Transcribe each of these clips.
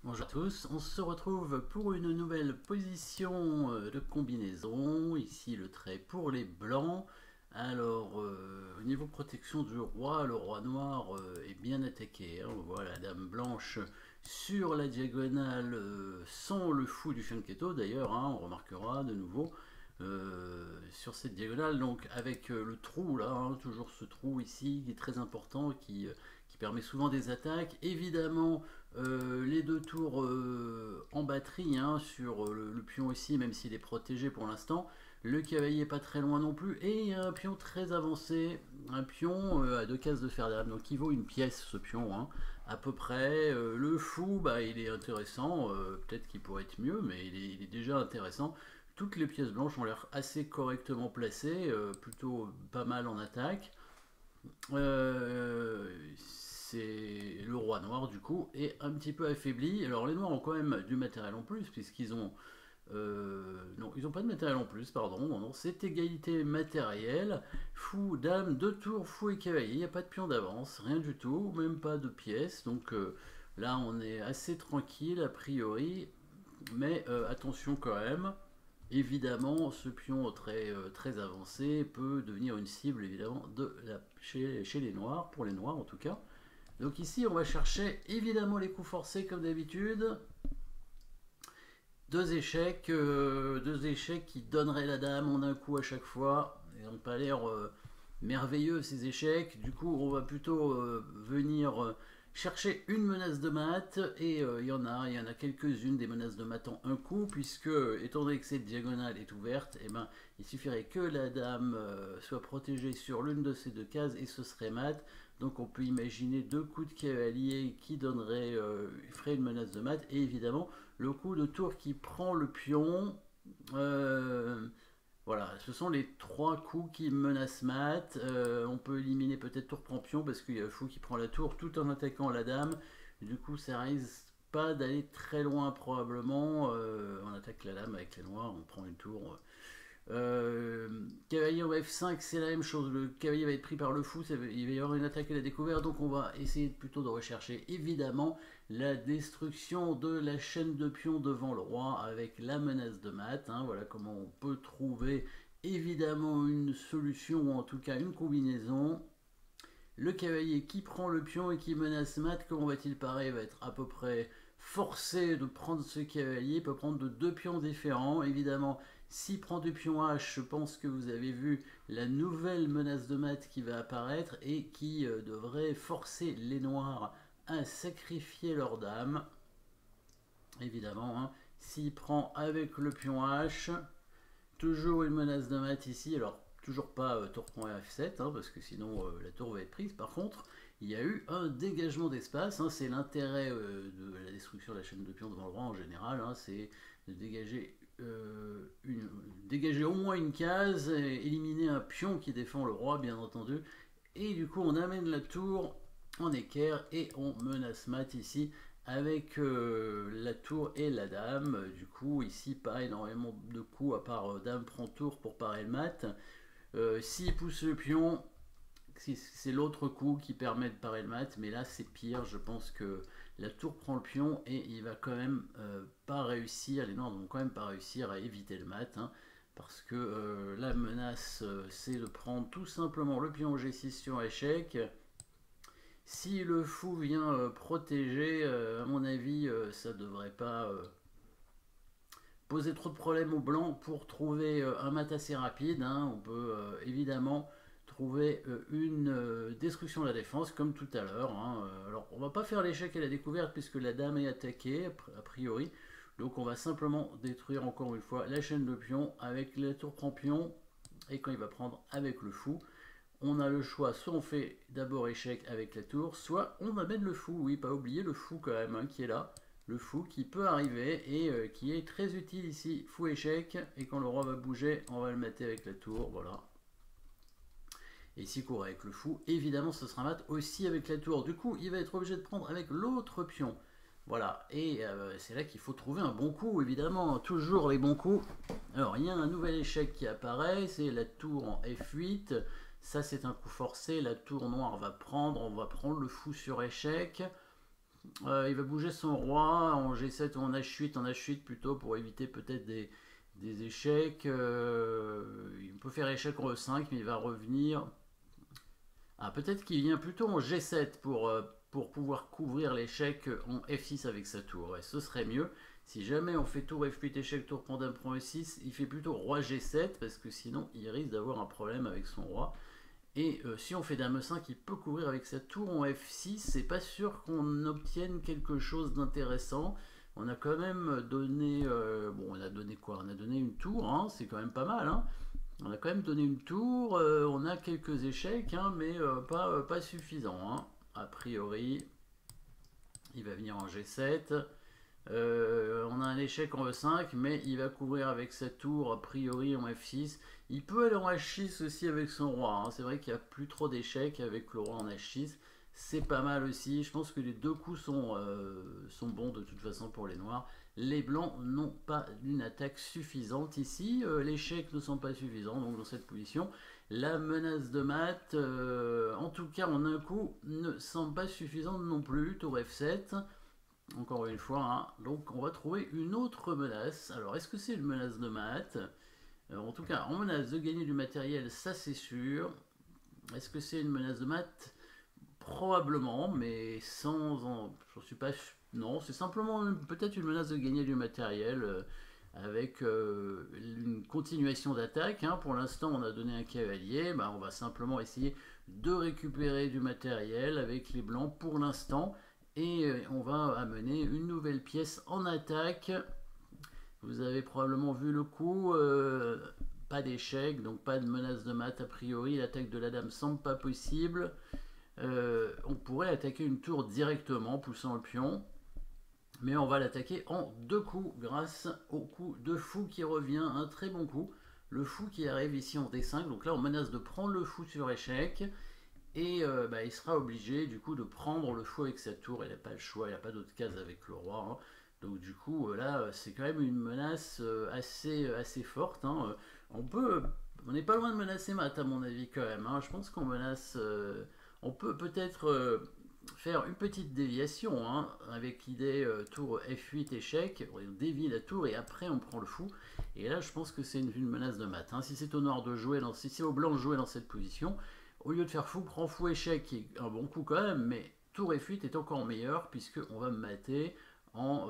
Bonjour à tous, on se retrouve pour une nouvelle position de combinaison, ici le trait pour les blancs. Alors au niveau protection du roi, le roi noir est bien attaqué, hein. On voit la dame blanche sur la diagonale sans le fou du fianchetto d'ailleurs, hein, on remarquera de nouveau sur cette diagonale, donc avec le trou là, hein, toujours ce trou ici qui est très important, qui permet souvent des attaques. Évidemment les deux tours en batterie, hein, sur le pion ici, même s'il est protégé pour l'instant. Le cavalier pas très loin non plus. Et il y a un pion très avancé, un pion à 2 cases de fer d'âme, donc il vaut une pièce ce pion, hein, à peu près. Le fou, bah, il est intéressant, peut-être qu'il pourrait être mieux, mais il est déjà intéressant. Toutes les pièces blanches ont l'air assez correctement placées, plutôt pas mal en attaque. C'est le roi noir du coup est un petit peu affaibli. Alors les noirs ont quand même du matériel en plus puisqu'ils ont non, ils n'ont pas de matériel en plus, pardon. Non, non, c'est égalité matérielle. Fou, dame, deux tours, fou et cavalier. Il n'y a pas de pion d'avance, rien du tout, même pas de pièces. Donc là, on est assez tranquille a priori. Mais attention quand même. Évidemment, ce pion très avancé peut devenir une cible évidemment chez les noirs, pour les noirs en tout cas. Donc ici, on va chercher évidemment les coups forcés comme d'habitude. Deux échecs qui donneraient la dame en un coup à chaque fois. Ils n'ont pas l'air merveilleux ces échecs. Du coup, on va plutôt venir chercher une menace de mat. Et il y en a quelques-unes des menaces de mat en un coup, puisque étant donné que cette diagonale est ouverte, eh ben, il suffirait que la dame soit protégée sur l'une de ces deux cases et ce serait mat. Donc on peut imaginer deux coups de cavalier qui feraient une menace de mat. Et évidemment, le coup de tour qui prend le pion. Euh, voilà, ce sont les trois coups qui menacent mat. On peut éliminer peut-être tour prend pion parce qu'il y a le fou qui prend la tour tout en attaquant la dame. Du coup, ça risque pas d'aller très loin probablement. On attaque la dame avec les noirs, on prend une tour. Euh, Cavalier en F5, c'est la même chose. Le cavalier va être pris par le fou, il va y avoir une attaque à la découverte, donc on va essayer plutôt de rechercher évidemment la destruction de la chaîne de pions devant le roi avec la menace de mat, hein. Voilà comment on peut trouver évidemment une solution ou en tout cas une combinaison. Le cavalier qui prend le pion et qui menace mat, comment va-t-il paraître? Va être à peu près forcé de prendre ce cavalier, il peut prendre de deux pions différents. Évidemment, s'il prend du pion H, je pense que vous avez vu la nouvelle menace de mat qui va apparaître et qui devrait forcer les noirs à sacrifier leur dame. Évidemment, hein. S'il prend avec le pion H, toujours une menace de mat ici. Alors, toujours pas tour point F7, hein, parce que sinon la tour va être prise. Par contre, il y a eu un dégagement d'espace, hein. C'est l'intérêt de la destruction de la chaîne de pions devant le roi en général, hein. C'est de dégager au moins une case, éliminer un pion qui défend le roi, bien entendu. Et du coup, on amène la tour en équerre et on menace mat ici avec la tour et la dame. Du coup, ici, pas énormément de coups à part dame prend tour pour parer le mat. S'il pousse le pion, c'est l'autre coup qui permet de parer le mat, mais là c'est pire. Je pense que la tour prend le pion et il va quand même pas réussir. Les noirs ne vont quand même pas réussir à éviter le mat, hein, parce que la menace c'est de prendre tout simplement le pion G6 sur échec. Si le fou vient protéger, à mon avis, ça devrait pas poser trop de problèmes aux blancs pour trouver un mat assez rapide, hein. On peut évidemment trouver une destruction de la défense comme tout à l'heure, hein. Alors on va pas faire l'échec à la découverte puisque la dame est attaquée a priori. Donc on va simplement détruire encore une fois la chaîne de pions avec la tour prend pion. Et quand il va prendre avec le fou, on a le choix, soit on fait d'abord échec avec la tour, soit on amène le fou. Oui, pas oublier le fou quand même, hein, qui est là. Le fou qui peut arriver et qui est très utile ici. Fou échec, et quand le roi va bouger, on va le mater avec la tour, voilà. Et s'il court avec le fou, évidemment ce sera mat aussi avec la tour. Du coup, il va être obligé de prendre avec l'autre pion. Voilà, et c'est là qu'il faut trouver un bon coup, évidemment, toujours les bons coups. Alors, il y a un nouvel échec qui apparaît, c'est la tour en F8. Ça, c'est un coup forcé, la tour noire va prendre, on va prendre le fou sur échec. Il va bouger son roi en G7 ou en H8, plutôt pour éviter peut-être des échecs. Il peut faire échec en E5, mais il va revenir. Ah, peut-être qu'il vient plutôt en G7 pour pouvoir couvrir l'échec en F6 avec sa tour. Ouais, ce serait mieux. Si jamais on fait tour F8 échec, tour prend dame prend E6, il fait plutôt roi G7 parce que sinon il risque d'avoir un problème avec son roi. Et si on fait dame E5, il peut couvrir avec sa tour en F6. C'est pas sûr qu'on obtienne quelque chose d'intéressant. On a quand même donné... bon, on a donné quoi? On a donné une tour, hein, c'est quand même pas mal. Hein. On a quand même donné une tour. On a quelques échecs, hein, mais pas suffisant. Hein. A priori, il va venir en G7. On a un échec en E5, mais il va couvrir avec sa tour, a priori en F6. Il peut aller en H6 aussi avec son roi. Hein. C'est vrai qu'il n'y a plus trop d'échecs avec le roi en H6. C'est pas mal aussi. Je pense que les deux coups sont bons de toute façon pour les noirs. Les blancs n'ont pas une attaque suffisante ici. Les chèques ne sont pas suffisants, donc dans cette position. La menace de mat, en tout cas en un coup, ne semble pas suffisante non plus. Tour F7. Encore une fois, hein. Donc on va trouver une autre menace. Alors est-ce que c'est une menace de mat? En tout cas, en menace de gagner du matériel, ça c'est sûr. Est-ce que c'est une menace de mat? Probablement, mais sans... Je suis pas... Non, c'est simplement peut-être une menace de gagner du matériel avec une continuation d'attaque. Hein. Pour l'instant, on a donné un cavalier. Bah, on va simplement essayer de récupérer du matériel avec les blancs pour l'instant. Et on va amener une nouvelle pièce en attaque. Vous avez probablement vu le coup. Pas d'échec, donc pas de menace de mat a priori. L'attaque de la dame semble pas possible. On pourrait attaquer une tour directement, poussant le pion. Mais on va l'attaquer en deux coups grâce au coup de fou qui revient. Un très bon coup. Le fou qui arrive ici en D5. Donc là, on menace de prendre le fou sur échec. Et il sera obligé du coup de prendre le fou avec sa tour. Il n'a pas le choix, il n'a pas d'autre case avec le roi. Hein. Donc du coup, là, c'est quand même une menace assez forte. Hein. On n'est pas loin de menacer mat à mon avis quand même. Hein. Je pense qu'on menace... on peut peut-être faire une petite déviation hein, avec l'idée tour F8 échec. On dévie la tour et après on prend le fou. Et là, je pense que c'est une menace de mat. Hein. Si c'est au noir de jouer, si c'est au blanc de jouer dans cette position, au lieu de faire fou, prend fou échec, qui est un bon coup quand même, mais tour F8 est encore meilleur puisqu'on va mater en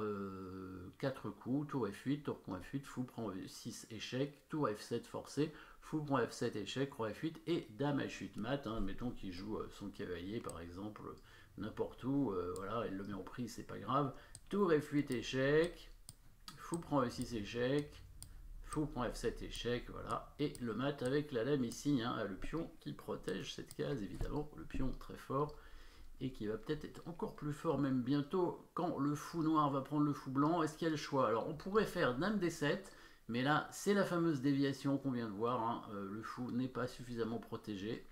4 coups. Tour F8, tour prend F8, fou prend 6 échec, tour F7 forcé, fou prend F7 échec, roi F8 et dame H8 mat. Hein, mettons qu'il joue son cavalier par exemple n'importe où, voilà, il le met en prise, c'est pas grave. Tour F8 échec, fou prend E6 échec, fou prend F7 échec, voilà, et le mat avec la dame ici, hein, le pion qui protège cette case, évidemment, le pion très fort, et qui va peut-être être encore plus fort même bientôt, quand le fou noir va prendre le fou blanc. Est-ce qu'il y a le choix? Alors on pourrait faire dame D7, mais là c'est la fameuse déviation qu'on vient de voir, hein, le fou n'est pas suffisamment protégé.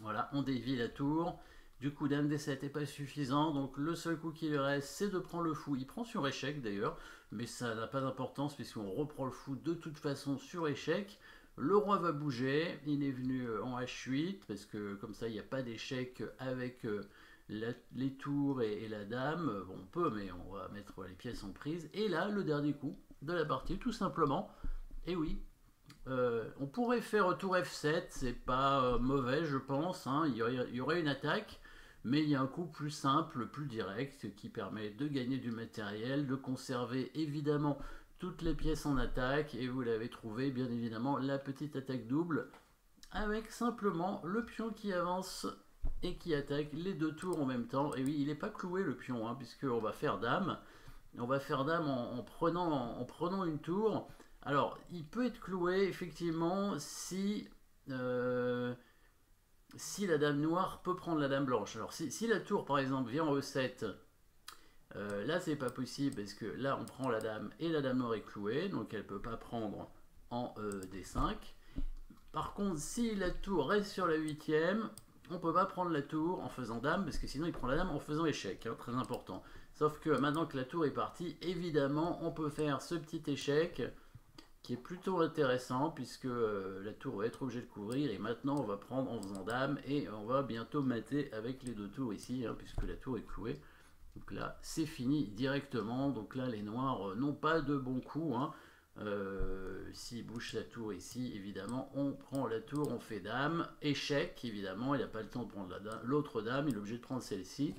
Voilà, on dévie la tour. Du coup, dame D7 n'est pas suffisant, donc le seul coup qui lui reste, c'est de prendre le fou. Il prend sur échec d'ailleurs, mais ça n'a pas d'importance puisqu'on reprend le fou de toute façon sur échec. Le roi va bouger, il est venu en H8, parce que comme ça, il n'y a pas d'échec avec les tours et la dame. Bon, on peut, mais on va mettre les pièces en prise. Et là, le dernier coup de la partie, tout simplement. Et oui, on pourrait faire tour F7, c'est pas mauvais je pense, hein. Il y aurait une attaque, mais il y a un coup plus simple, plus direct, qui permet de gagner du matériel, de conserver évidemment toutes les pièces en attaque, et vous l'avez trouvé bien évidemment, la petite attaque double, avec simplement le pion qui avance et qui attaque les deux tours en même temps. Et oui, il n'est pas cloué le pion, hein, puisqu'on va faire dame. On va faire dame en prenant une tour. Alors, il peut être cloué, effectivement, si la dame noire peut prendre la dame blanche. Alors, si la tour, par exemple, vient en E7, là, c'est pas possible, parce que là, on prend la dame, et la dame noire est clouée, donc elle peut pas prendre en D5. Par contre, si la tour reste sur la 8ème, on peut pas prendre la tour en faisant dame, parce que sinon, il prend la dame en faisant échec, hein, très important. Sauf que maintenant que la tour est partie, évidemment, on peut faire ce petit échec, qui est plutôt intéressant puisque la tour va être obligée de couvrir, et maintenant on va prendre en faisant dame et on va bientôt mater avec les deux tours ici, hein, puisque la tour est clouée. Donc là, c'est fini directement. Donc là, les noirs n'ont pas de bons coups. Hein. S'il bouge la tour ici, évidemment, on prend la tour, on fait dame. Échec, évidemment, il n'a pas le temps de prendre l'autre dame, il est obligé de prendre celle-ci.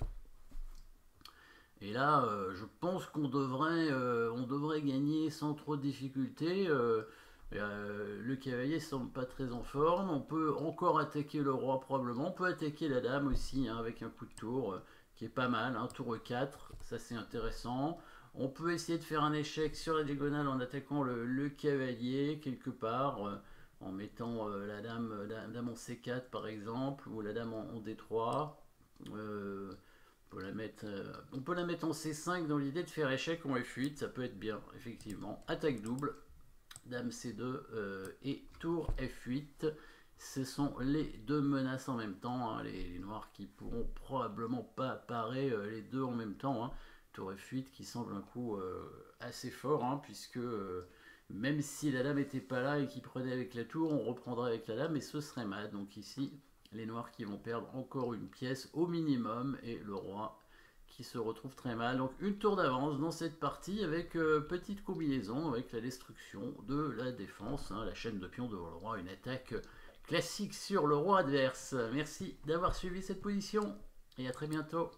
Et là, je pense qu'on devrait gagner sans trop de difficultés. Le cavalier semble pas très en forme. On peut encore attaquer le roi probablement. On peut attaquer la dame aussi hein, avec un coup de tour qui est pas mal. Hein, tour 4, ça c'est intéressant. On peut essayer de faire un échec sur la diagonale en attaquant le cavalier quelque part. En mettant la dame en C4 par exemple, ou la dame en D3. On peut la mettre en C5 dans l'idée de faire échec en F8, ça peut être bien, effectivement. Attaque double, dame C2 et tour F8. Ce sont les deux menaces en même temps, hein, les noirs qui pourront probablement pas parer les deux en même temps. Hein. Tour F8 qui semble un coup assez fort, hein, puisque même si la dame n'était pas là et qu'il prenait avec la tour, on reprendrait avec la dame et ce serait mat. Donc ici, les noirs qui vont perdre encore une pièce au minimum et le roi qui se retrouve très mal. Donc une tour d'avance dans cette partie avec petite combinaison avec la destruction de la défense, hein, la chaîne de pions devant le roi, une attaque classique sur le roi adverse. Merci d'avoir suivi cette position et à très bientôt.